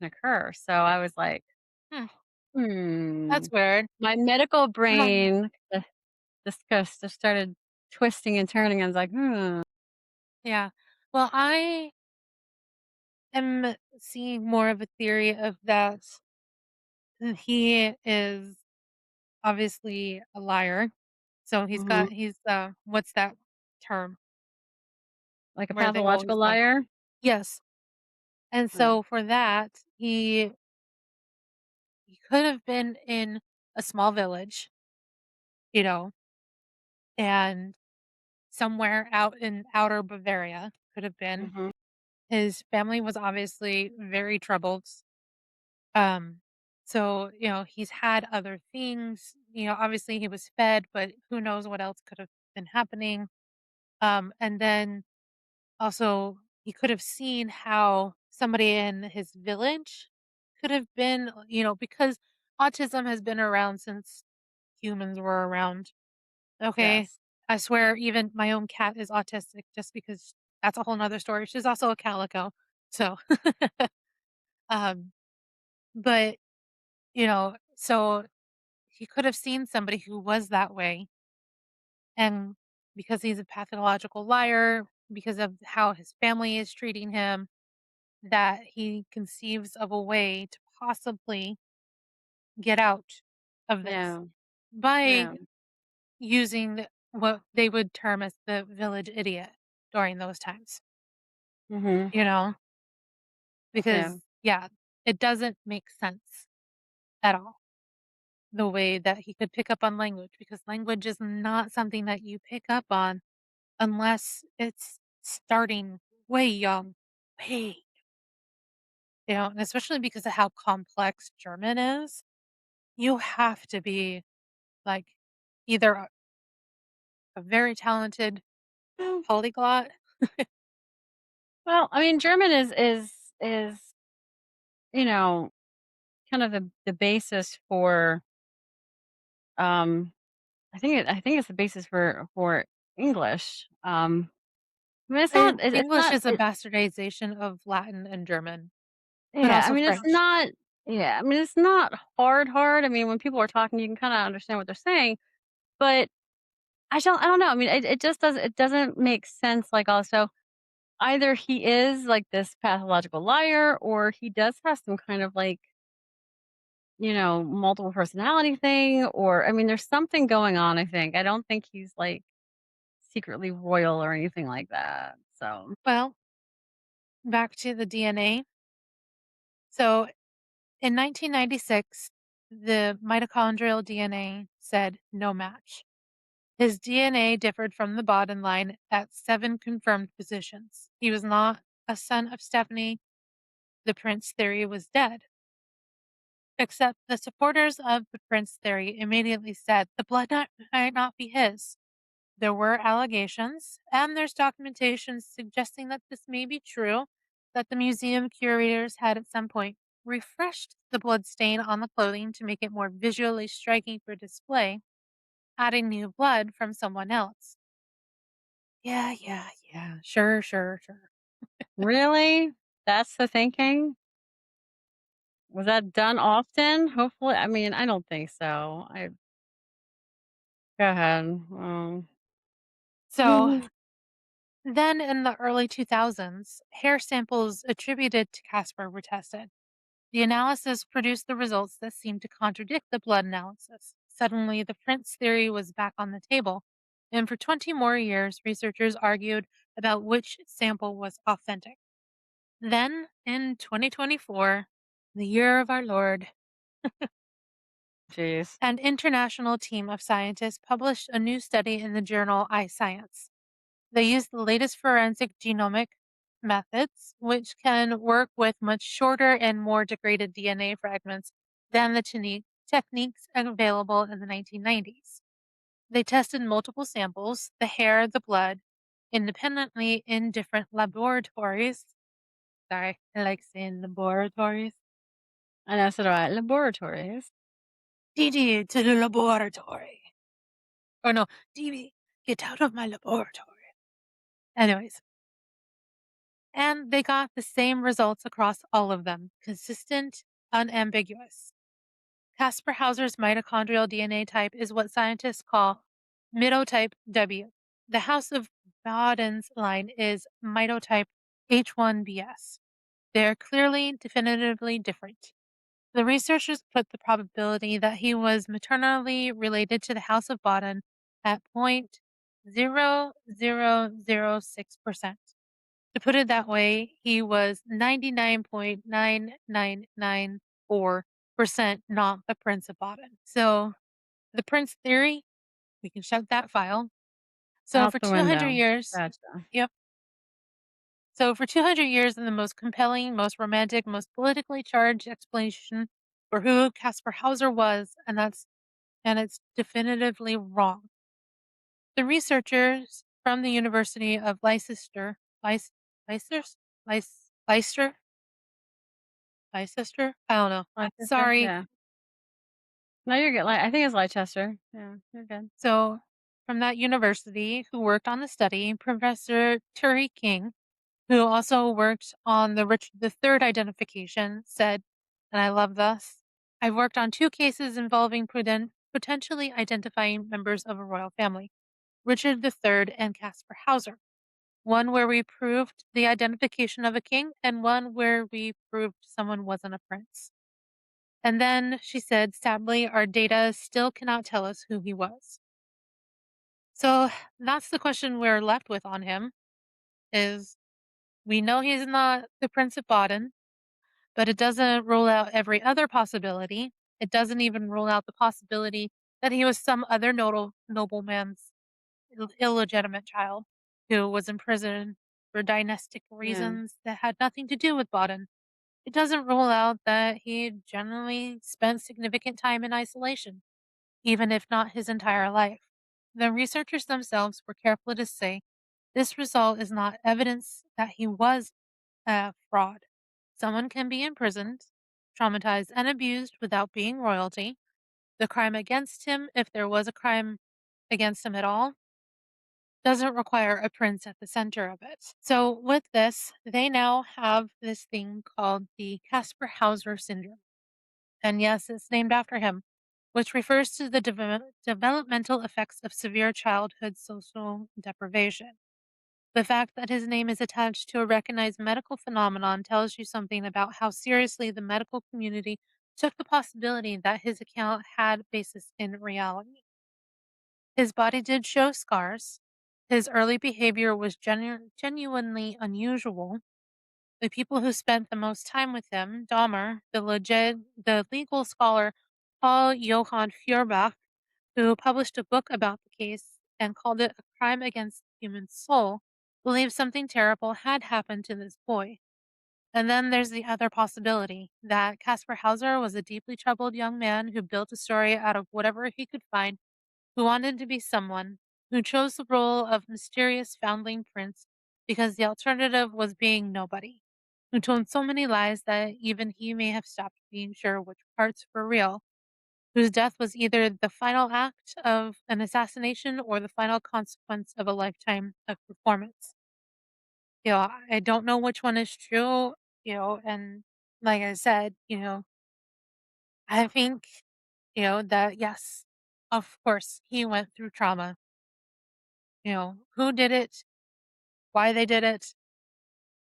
occur. So I was like, Hmm, hmm. that's weird. My medical Um, brain just started twisting and turning. I was like, hmm. yeah. Well, I am seeing more of a theory of that he is obviously a liar. So Hmm. he's what's that term Like a where they always pathological lie? liar. Yes. And Yeah. so for that, he could have been in a small village, you know, and somewhere out in outer Bavaria could have been. Mhm. His family was obviously very troubled. Um, so, he's had other things. Obviously he was fed, but who knows what else could have been happening. And then also he could have seen how somebody in his village could have been, because autism has been around since humans were around. Okay. Yes. I swear even my own cat is autistic just because that's a whole nother story. She's also a calico. So, um, but, so he could have seen somebody who was that way. And because he's a pathological liar, because of how his family is treating him, that he conceives of a way to possibly get out of this Yeah. by Yeah. using what they would term as the village idiot during those times, Mhm. you know? Yeah. Because, yeah, it doesn't make sense at all the way that he could pick up on language because language is not something that you pick up on unless it's starting way young, way, and especially because of how complex German is, you have to be like either a very talented Well, polyglot. well, I mean, German is, you know, kind of the basis for, um I think it's the basis for English. I mean, it's English not is a bastardization of Latin and German, but yeah, I also mean, it's French. not yeah, I mean, it's not hard. I mean, when people are talking, you can kinda understand what they're saying, but I don't know. I mean, it doesn't make sense, like, also, either he is, like, this pathological liar or he does have some kind of, like, multiple personality thing, or I mean, there's something going on, I think. I don't think he's, like, secretly royal or anything like that, so Well, back to the DNA. So in 1996, the mitochondrial DNA said no match. His DNA differed from the bottom line at 7 confirmed positions. He was not a son of Stephanie. The Prince theory was dead. Except the supporters of the Prince theory immediately said the might not be his. There were allegations, and there's documentation suggesting that this may be true, that the museum curators had at some point refreshed the blood stain on the clothing to make it more visually striking for display, adding new blood from someone else. Yeah, yeah, yeah. Sure, sure, sure. really? That's the thinking? Was that done often? Hopefully I mean, I don't think so. I Go ahead. So then in the early 2000s, hair samples attributed to Casper were tested. The analysis produced the results that seemed to contradict the blood analysis. Suddenly, the Prince theory was back on the table, and for 20 more years, researchers argued about which sample was authentic. Then, in 2024, the year of our Lord, Jeez. an international team of scientists published a new study in the journal iScience. They used the latest forensic genomic methods, which can work with much shorter and more degraded DNA fragments than the techniques available in the 1990s. They tested multiple samples, the hair, the blood, independently in different laboratories. Sorry, I like saying laboratories. I know, so do I. Laboratories. Didi to the laboratory. Or no, Didi, get out of my laboratory. Anyways, and they got the same results across all of them, consistent, unambiguous. Casper Hauser's mitochondrial DNA type is what scientists call mitotype W. The House of Baden's line is mitotype H1BS. They're clearly, definitively different. The researchers put the probability that he was maternally related to the House of Baden at 0.0006%. To put it that way, he was 99.9994% not the Prince of Baden. So the Prince theory, we can shut that file. So Out for the 200 window. years, Gotcha. yep. So for 200 years, in the most compelling, most romantic, most politically charged explanation for who Casper Hauser was, and it's definitively wrong. The researchers from the University of Leicester, Leicester, Leicester. I don't know. Leicester? Sorry. Yeah. No, you're good. I think it's Leicester. Yeah, you're good. So from that university, who worked on the study, Professor Turi King, who also worked on the third identification, said, and I love this, I've worked on two cases involving potentially identifying members of a royal family, Richard III and Caspar Hauser. One where we proved the identification of a king, and one where we proved someone wasn't a prince. And then she said, sadly, our data still cannot tell us who he was. So that's the question we're left with on him is we know he's not the Prince of Baden, but it doesn't rule out every other possibility. It doesn't even rule out the possibility that he was some other nobleman's illegitimate child who was imprisoned for dynastic Yeah. reasons that had nothing to do with Baden. It doesn't rule out that he generally spent significant time in isolation, even if not his entire life. The researchers themselves were careful to say this result is not evidence that he was a fraud. Someone can be imprisoned, traumatized, and abused without being royalty. The crime against him, if there was a crime against him at all, doesn't require a prince at the center of it. So, with this, they now have this thing called the Casper Hauser syndrome. And yes, it's named after him, which refers to the developmental effects of severe childhood social deprivation. The fact that his name is attached to a recognized medical phenomenon tells you something about how seriously the medical community took the possibility that his account had basis in reality. His body did show scars. His early behavior was genuinely unusual. The people who spent the most time with him, Dahmer, the legal scholar Paul Johann Feuerbach, who published a book about the case and called it a crime against the human soul, believed something terrible had happened to this boy. And then there's the other possibility that Caspar Hauser was a deeply troubled young man who built a story out of whatever he could find, who wanted to be someone, who chose the role of mysterious foundling prince because the alternative was being nobody, who told so many lies that even he may have stopped being sure which parts were real, whose death was either the final act of an assassination or the final consequence of a lifetime of performance. I don't know which one is true, and like I said, I think, that yes, of course, he went through trauma. Who did it, why they did it,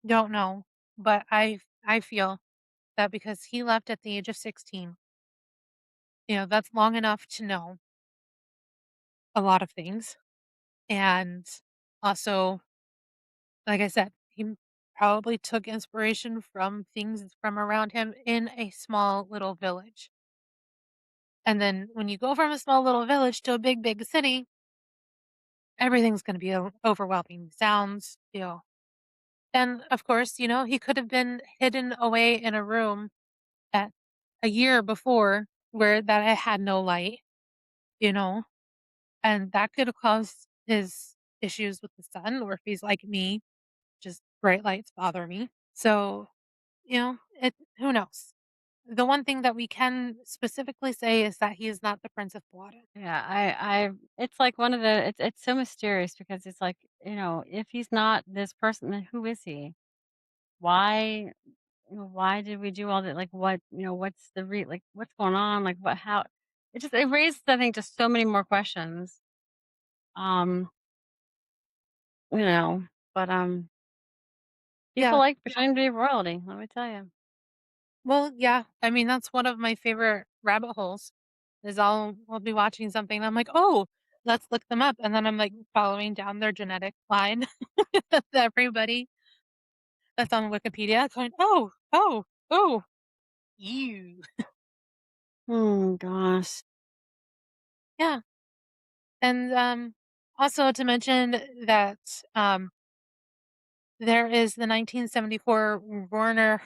don't know. But I feel that because he left at the age of 16, that's long enough to know a lot of things. And also, like I said, he probably took inspiration from things from around him in a small little village. And then when you go from a small little village to a big, big city, everything's going to be overwhelming sounds, And of course, he could have been hidden away in a room at a year before where that I had no light, you know, and that could have caused his issues with the sun, or if he's like me, just bright lights bother me. So, who knows? The one thing that we can specifically say is that he is not the Prince of Blood. Yeah, I it's like one of the it's so mysterious because it's like, if he's not this person, then who is he? Why why did we do all that? Like what, what's the like what's going on? Like what how it raises, I think, just so many more questions. Um, you know, but people Yeah. like pretending to be royalty, let me tell you. Well, yeah. I mean, that's one of my favorite rabbit holes. Is I'll be watching something and I'm like, oh, let's look them up, and then I'm like following down their genetic line. Everybody that's on Wikipedia, going, oh, oh, oh, you. Oh gosh. Yeah, and, also to mention that, there is the 1974 Werner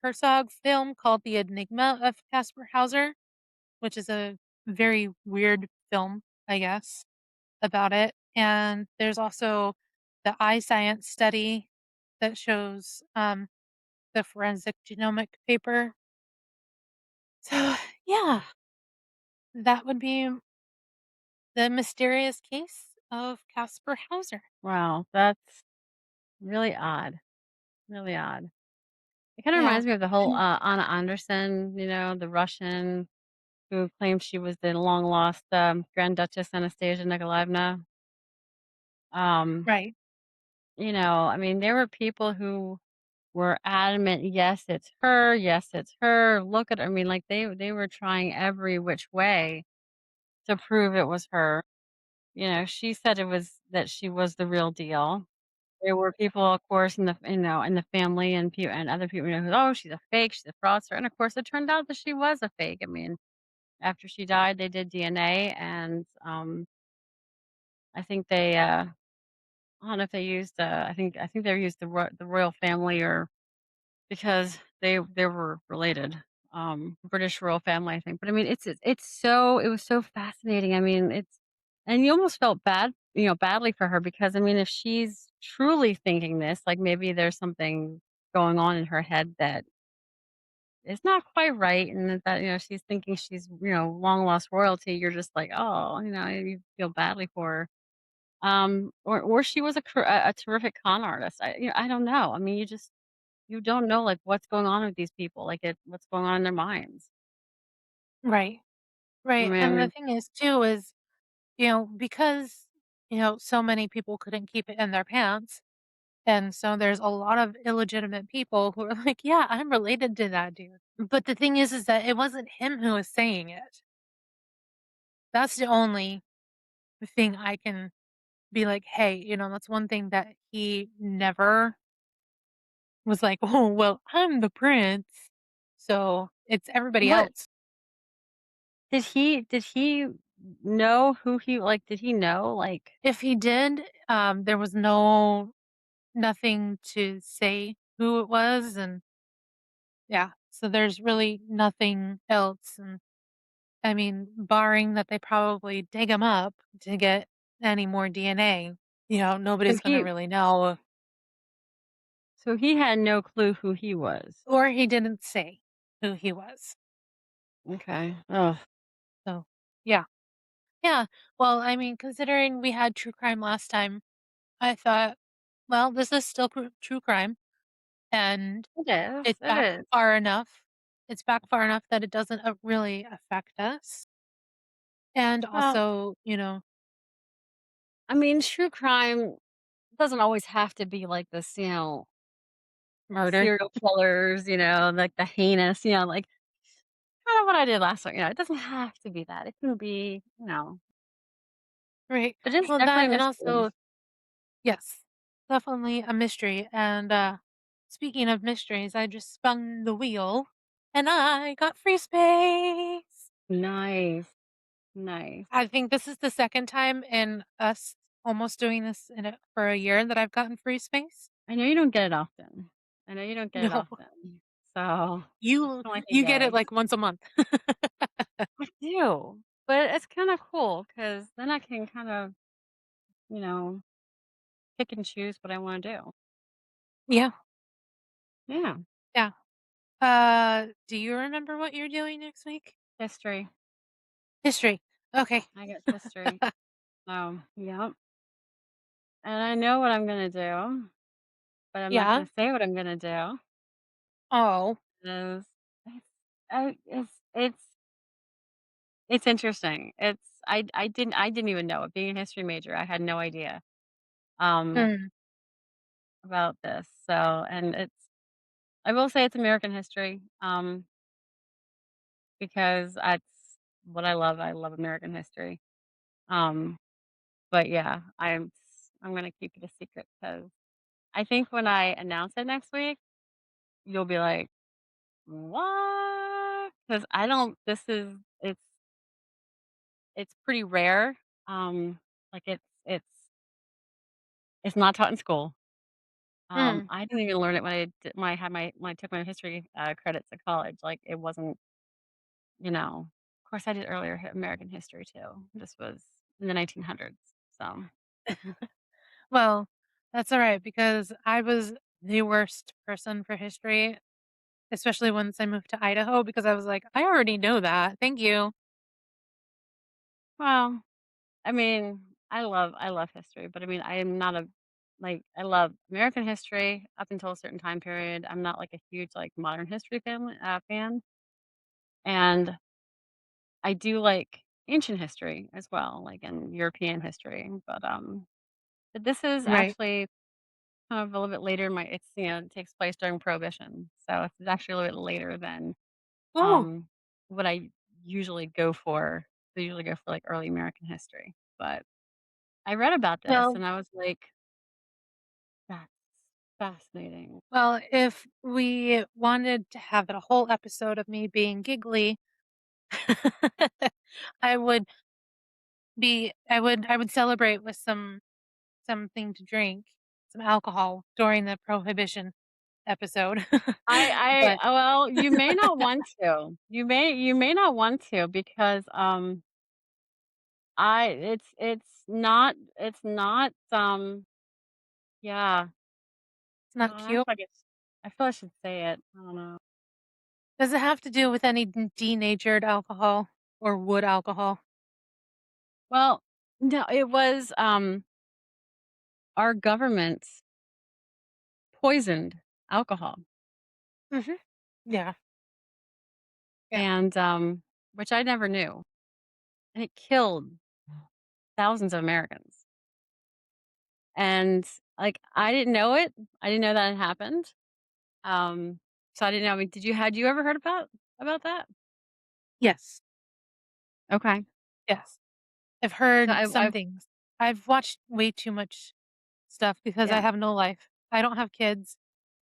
Herzog film called The Enigma of Casper Hauser, which is a very weird film, I guess, about it, and there's also the eye science study that shows, the forensic genomic paper. So, yeah, that would be the mysterious case of Casper Hauser. Wow, that's really odd. Really odd. It kind of Yeah, reminds me of the whole and Anna Anderson, the Russian who claimed she was the long lost Grand Duchess Anastasia Nikolaevna. Um, right, I mean, there were people who were adamant, yes, it's her, yes, it's her. Look at her. I mean, like they were trying every which way to prove it was her. She said it was that she was the real deal. There were people, of course, in the family and people and other people, who, "Oh, she's a fake, she's a fraudster," and of course, it turned out that she was a fake. I mean, after she died, they did DNA, and, I think I don't know if they used, I think they used the royal family or because they were related, British royal family, I think, but I mean, it was so fascinating. I mean, and you almost felt badly for her because, I mean, if she's truly thinking this, like, maybe there's something going on in her head that is not quite right, and that, she's thinking she's, long lost royalty, you're just like, "Oh," you feel badly for her. Or she was a terrific con artist. I don't know. I mean, you don't know, like, what's going on with these people, like, what's going on in their minds. right, I right, and the mean, thing is too is, because, so many people couldn't keep it in their pants, and so there's a lot of illegitimate people who are like, "Yeah, I'm related to that dude." But the thing is that it wasn't him who was saying it. That's the only thing I can be like, "Hey," that's one thing that he never was like, "Oh, well, I'm the prince." So, it's everybody what else. did he know who he like, did he know, like If he did, there was nothing to say who it was, and yeah, so there's really nothing else, and I mean, barring that they probably dig him up to get any more DNA, so nobody's gonna he really know, so he had no clue who he was. or he didn't say who he was. Okay. Oh, So, yeah. Yeah. Well, I mean, considering we had true crime last time, I thought, well, this is still true crime, and it is, it's it back is. far enough. It's back far enough that it doesn't really affect us. And Well, also, I mean, true crime doesn't always have to be like this, murder. serial killers, like the heinous, like kind of what I did last week. It doesn't have to be that. It can be, Right. it is Well, definitely that a and mystery. also, yes, definitely a mystery. And speaking of mysteries, I just spun the wheel and I got free space. Nice, nice. I think this is the second time in us almost doing this for a year that I've gotten free space. I know you don't get it often. I know you don't get it No, often. So it's you kinda like a you get it yay. like once a month. I do, but it's kinda cool because then I can kind of, you know, pick and choose what I wanna do. Yeah, Yeah, yeah. Do you remember what you're doing next week? history. History. Okay. I get history. So, yep, and I know what I'm gonna do, but I'm not Yeah. gonna say what I'm gonna do. Oh. 'Cause it's it's interesting. I didn't even know it. Being a history major, I had no idea, um, Mm. about this. So and I will say it's American history, because that's what I love. I love American history. Um, but yeah, I'm gonna keep it a secret because I think when I announce it next week, you'll be like, "What?" 'cause I don't this is it's pretty rare. Like, it's not taught in school. Mm. I didn't even learn it when I had my when I took my history, credits at college, like, it wasn't, of course, I did earlier American history too. This was in the 1900s, so Well, that's alright because I was the worst person for history, especially once I moved to Idaho because I was like, "I already know that, thank you." well, I mean, I love history, but I mean, I am not a like, I love American history up until a certain time period. I'm not, like, a huge, like, modern history fan, and I do like ancient history as well, like, in European history, but this is Right. actually kind of a little bit later in my it takes place during Prohibition, so it's actually a little bit later than, Oh, um, what I usually go for. I usually go for, like, early American history, but I read about this well and I was like, "That's fascinating." if we wanted to have a whole episode of me being giggly, I would I would celebrate with something to drink, some alcohol during the prohibition episode. But Well, you may not want to. You may not want to because, I it's not, yeah. it's not cute. I feel I should say it. I don't know. Does it have to do with any denatured alcohol or wood alcohol? Well, no, it was, our government poisoned alcohol Mhm. Yeah, yeah. and, which I never knew, and it killed thousands of Americans, and, like, I didn't know it. I didn't know that had happened, so I didn't know. I mean, had you ever heard about that? Yes, Okay. yes. I've So heard some I've things. I've watched way too much stuff because I yeah. have no life. I don't have kids.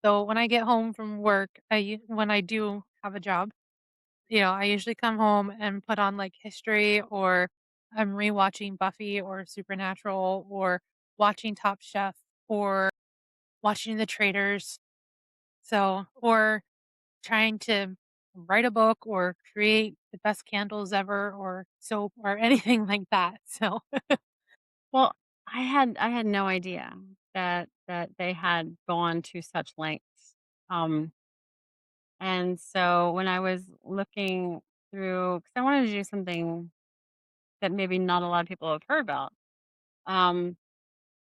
So when I get home from work, when I do have a job, I usually come home and put on like history or I'm rewatching Buffy or Supernatural or watching Top Chef or watching The Traders. So, or trying to write a book or create the best candles ever or soap or anything like that. So, Well, I had no idea that they had gone to such lengths. Um, and so when I was looking through, because I wanted to do something that maybe not a lot of people have heard about, um,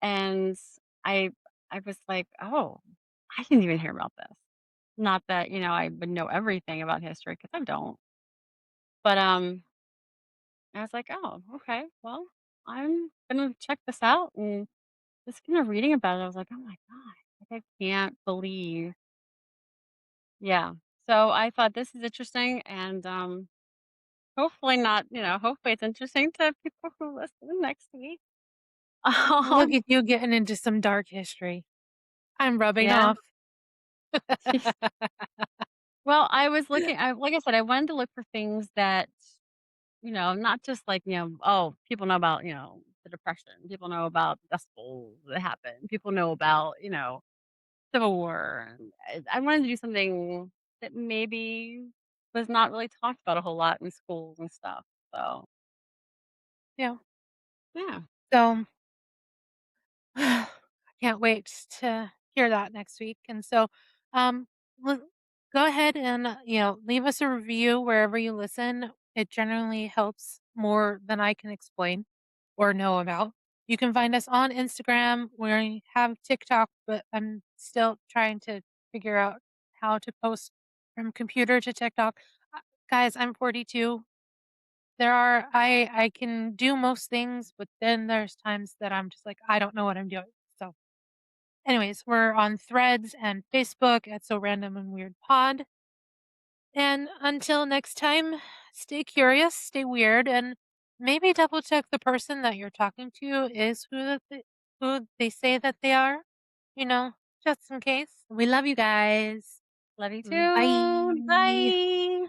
and I I was like, "Oh, I didn't even hear about this." Not that, I would know everything about history because I don't. But, I was like, "Oh, okay. Well, I'm gonna check this out," and just kinda reading about it, I was like, "Oh my god, like, I can't believe." Yeah. So I thought this is interesting and, hopefully not, hopefully it's interesting to people who listen next week. look Um, at you getting into some dark history. I'm rubbing yeah. off. Well, I was looking like I said, I wanted to look for things that, not just like, oh, people know about, the Depression. People know about the Dust Bowl that happened. People know about, Civil War. And I wanted to do something that maybe was not really talked about a whole lot in schools and stuff. So, Yeah. yeah. So I can't wait to hear that next week. And so, um, go ahead and leave us a review wherever you listen. It generally helps more than I can explain or know about. You can find us on Instagram. We have TikTok, but I'm still trying to figure out how to post from computer to TikTok. Uh, Guys, I'm 42. I can do most things, but then there's times that I'm just like I don't know what I'm doing. So anyways, we're on Threads and Facebook at So Random and Weird Pod. And until next time, stay curious, stay weird, and maybe double check the person that you're talking to is who they say that they are. You know, just in case. We love you guys. Love you too. Bye. Bye.